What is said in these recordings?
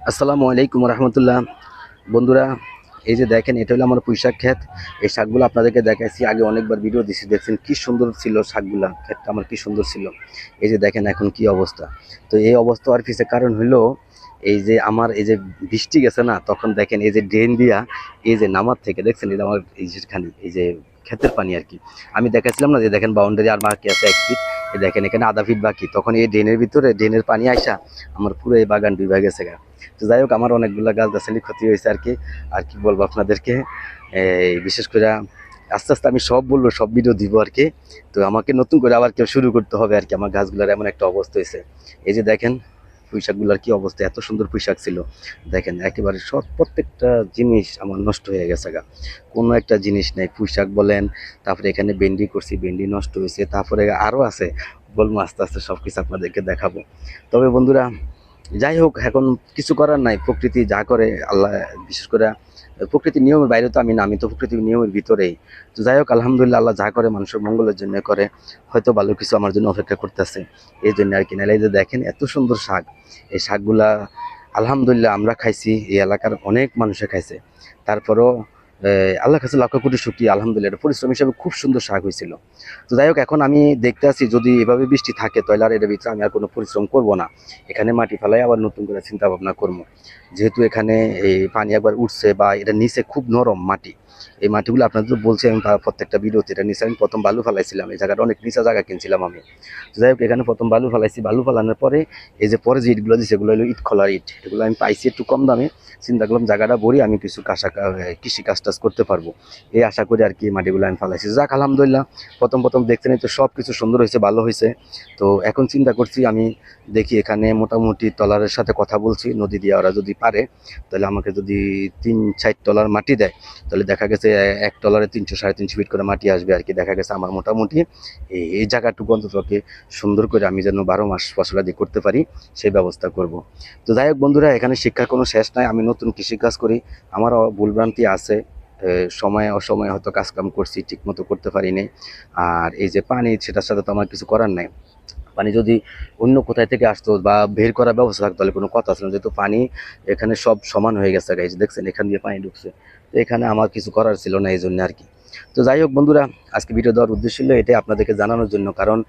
আসসালামু আলাইকুম রহমতুল্লাহ। বন্ধুরা, এই যে দেখেন, এটা হলো আমার পুঁইশাক ক্ষেত। এই শাকগুলো আপনাদেরকে দেখাইছি, আগে অনেকবার ভিডিও দিছি, দেখছেন কি সুন্দর ছিল শাকগুলা, ক্ষেতটা আমার কি সুন্দর ছিল। এই যে দেখেন এখন কি অবস্থা। তো এই অবস্থা আর কিছু কারণ হলো এই যে আমার এই যে বৃষ্টি গেছে না, তখন দেখেন এই যে ড্রেন দিয়া এই যে নামার থেকে দেখছেন এই যে আমার এই যেখানে এই যে ক্ষেতের পানি আর কি। আমি দেখাচ্ছিলাম না যে দেখেন বাউন্ডারি আর বাকি আছে 1 ফিট, এই দেখেন এখানে আধা ফিট বাকি, তখন এই ড্রেনের ভিতরে ড্রেনের পানি আইসা আমার পুরো এই বাগান ডুবে গেছে গা। তো যাই হোক, আমার অনেকগুলো গাছগাছালি ক্ষতি হয়েছে আর কি। আর কি বলবো আপনাদেরকে, এই বিশেষ করে আস্তে আস্তে আমি সব বলবো, সব ভিডিও দিব আর কি। তো আমাকে নতুন করে আবার কেউ শুরু করতে হবে আর কি। আমার গাছগুলোর এমন একটা অবস্থা হয়েছে। এই যে দেখেন পুঁইশাকগুলোর কি অবস্থা, এত সুন্দর পুঁইশাক ছিল। দেখেন একেবারে সব প্রত্যেকটা জিনিস আমার নষ্ট হয়ে গেছে গা। কোনো একটা জিনিস নেই, পুঁইশাক বলেন, তারপরে এখানে ভেন্ডি করছি, ভেন্ডি নষ্ট হয়েছে, তারপরে আরও আছে, বলবো আস্তে আস্তে সব কিছু আপনাদেরকে দেখাবো। তবে বন্ধুরা, যাই হোক, এখন কিছু করার নাই, প্রকৃতি যা করে আল্লাহ, বিশেষ করে প্রকৃতির নিয়মের বাইরে তো আমি না, আমি তো প্রকৃতির নিয়মের ভিতরেই। তো যাই হোক, আলহামদুলিল্লাহ, আল্লাহ যা করে মানুষের মঙ্গলের জন্য করে, হয়তো ভালো কিছু আমার জন্য অপেক্ষা করতেছে, এই জন্য আর কি। নাহলে এই যে দেখেন এত সুন্দর শাক, এই শাকগুলা আলহামদুলিল্লাহ আমরা খাইছি, এই এলাকার অনেক মানুষে খাইছে। তারপরও আল্লাহর কাছে লাখ কোটি শুকরিয়া, আলহামদুলিল্লাহ, এটা পরিশ্রম হিসেবে খুব সুন্দর শাক হয়েছিল। তো যাই হোক, এখন আমি দেখতে আছি যদি এভাবে বৃষ্টি থাকে তাহলে আর এর ভিতরে আমি আর কোনো পরিশ্রম করব না। এখানে মাটি ফেলাই আবার নতুন করে চিন্তা ভাবনা করবো। যেহেতু এখানে এই পানি একবার উঠছে বা এটা নিচে খুব নরম মাটি, এই মাটিগুলো আপনাদের তো বলছি আমি প্রত্যেকটা ভিডিওতে, এটা নিচে আমি প্রথম বালু ফেলাইছিলাম, এই জায়গাটা অনেক নিচা জায়গা কিনছিলাম আমি। যাই হোক, এখানে প্রথম বালু ফেলাইছি, বালু ফেলানোর পরে এই যে পরে যে ইটগুলো দিচ্ছে, এগুলো হলো ইট খোলার ইট, এগুলো আমি পাইছি একটু কম দামে। চিন্তা করলাম জায়গাটা ভরি আমি কিছু কৃষি কাজ টাজ করতে পারবো, এই আশা করি আর কি মাটিগুলো আমি ফেলাইছি। যাক আলহামদুলিল্লাহ, প্রথম প্রথম দেখছেন তো সব কিছু সুন্দর হয়েছে, ভালো হয়েছে। তো এখন চিন্তা করছি আমি, দেখি এখানে মোটামুটি ট্রলারের সাথে কথা বলছি, নদী দিয়ে ওরা যদি পারে তাহলে আমাকে যদি 3-4 ট্রলার মাটি দেয়, তাহলে দেখা গেছে এক ট্রলারে 300-350 ফিট করে মাটি আসবে আর কি। দেখা গেছে আমার মোটামুটি এই জায়গাটুকু অন্ততকে সুন্দর করে আমি যেন 12 মাস ফসলাদি করতে পারি, সেই ব্যবস্থা করব। তো যাই হোক বন্ধুরা, এখানে শিক্ষার কোনো শেষ নাই, আমি নতুন কৃষিকাজ করি, আমারও ভুলভ্রান্তি আছে, সময় অসময়ে হয়তো কাজকাম করছি, ঠিক মতো করতে পারিনি। আর এই যে পানি, সেটার সাথে তো আমার কিছু করার নাই। পানি যদি অন্য কোথায় থেকে আসতো বা বের করার ব্যবস্থা থাকতো তাহলে কোনো কথা ছিল না, যেহেতু পানি এখানে সব সমান হয়ে গেছে গাইজ, দেখছেন এখান দিয়ে পানি ঢুকছে, তো এখানে আমার কিছু করার ছিল না, এই জন্য আর কি। তো যাই হোক বন্ধুরা, আজকে ভিডিও দেওয়ার উদ্দেশ্য ছিল এটাই, আপনাদেরকে জানানোর জন্য। কারণ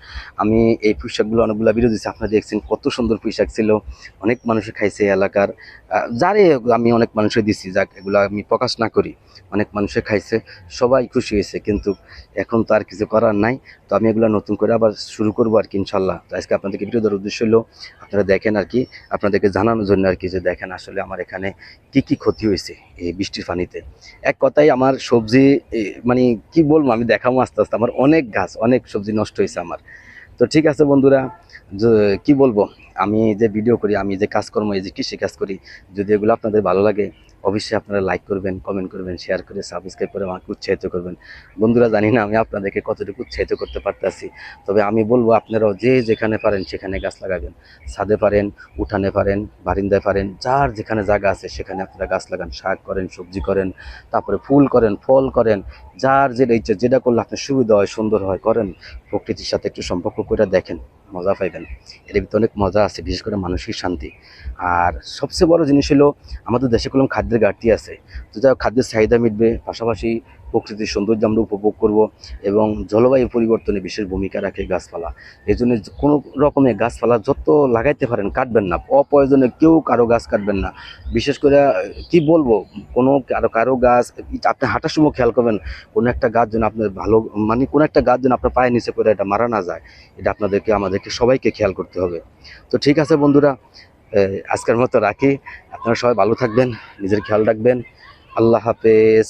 আমি এই পুঁইশাকগুলো অনেকগুলো ভিডিও দিচ্ছি, আপনারা দেখছেন কত সুন্দর পুঁইশাক ছিল, অনেক মানুষে খাইছে এলাকার, যারে আমি অনেক মানুষে দিচ্ছি, যাক এগুলো আমি প্রকাশ না করি, অনেক মানুষে খাইছে, সবাই খুশি হয়েছে। কিন্তু এখন তো আর কিছু করার নাই, তো আমি এগুলো নতুন করে আবার শুরু করবো আর কি, ইনশাল্লাহ। তো আজকে আপনাদেরকে ভিডিও দেওয়ার উদ্দেশ্য হলো আপনারা দেখেন আর কি, আপনাদেরকে জানানোর জন্য আর কি, যে দেখেন আসলে আমার এখানে কি কি ক্ষতি হয়েছে এই বৃষ্টির পানিতে। এক কথায় আমার সবজি, মানে কি বলবো, আমি দেখাবো আস্তে আস্তে, আমার অনেক গাছ, অনেক সবজি নষ্ট হয়েছে আমার। তো ঠিক আছে বন্ধুরা, কি বলবো, আমি যে ভিডিও করি, আমি যে কাজকর্ম, এই যে কৃষি কাজ করি, যদি এগুলো আপনাদের ভালো লাগে অবশ্যই আপনারা লাইক করবেন, কমেন্ট করবেন, শেয়ার করে সাবস্ক্রাইব করে আমাকে উৎসাহিত করবেন। বন্ধুরা, জানি না আমি আপনাদেরকে কতটুকু উৎসাহিত করতে পারতেছি, তবে আমি বলবো আপনারাও যে যেখানে পারেন সেখানে গাছ লাগাবেন। ছাদে পারেন, উঠানে পারেন, বারিন্দায় পারেন, যার যেখানে জায়গা আছে সেখানে আপনারা গাছ লাগান, শাক করেন, সবজি করেন, তারপরে ফুল করেন, ফল করেন, যার যেটা ইচ্ছা, যেটা করলে আপনার সুবিধা হয়, সুন্দর হয়, করেন। প্রকৃতির সাথে একটু সম্পর্ক করে দেখেন, মজা পাইবেন। এর ভিতরে অনেক মজা আছে, বিশেষ করে মানসিক শান্তি। আর সবচেয়ে বড় জিনিস হলো আমাদের দেশে কোনো খাদ্যের ঘাটতি আছে, তো যা খাদ্যের চাহিদা মিটবে, পাশাপাশি প্রকৃতির সৌন্দর্য আমরা উপভোগ করব, এবং জলবায়ু পরিবর্তনে বিশেষ ভূমিকা রাখে গাছপালা। এই জন্য কোনো রকমের গাছপালা যত লাগাইতে পারেন কাটবেন না, অপ্রয়োজনে কেউ কারো গাছ কাটবেন না। বিশেষ করে কি বলবো, কোনো কারো গাছ আপনি হাঁটার সময় খেয়াল করবেন, কোনো একটা গাছ যেন আপনার ভালো, মানে কোনো একটা গাছ যেন আপনার পায়ে নিচে করে এটা মারা না যায়, এটা আমাদেরকে সবাইকে খেয়াল করতে হবে। তো ঠিক আছে বন্ধুরা, আজকের মতো রাখি, আপনারা সবাই ভালো থাকবেন, নিজের খেয়াল রাখবেন, আল্লাহ হাফেজ।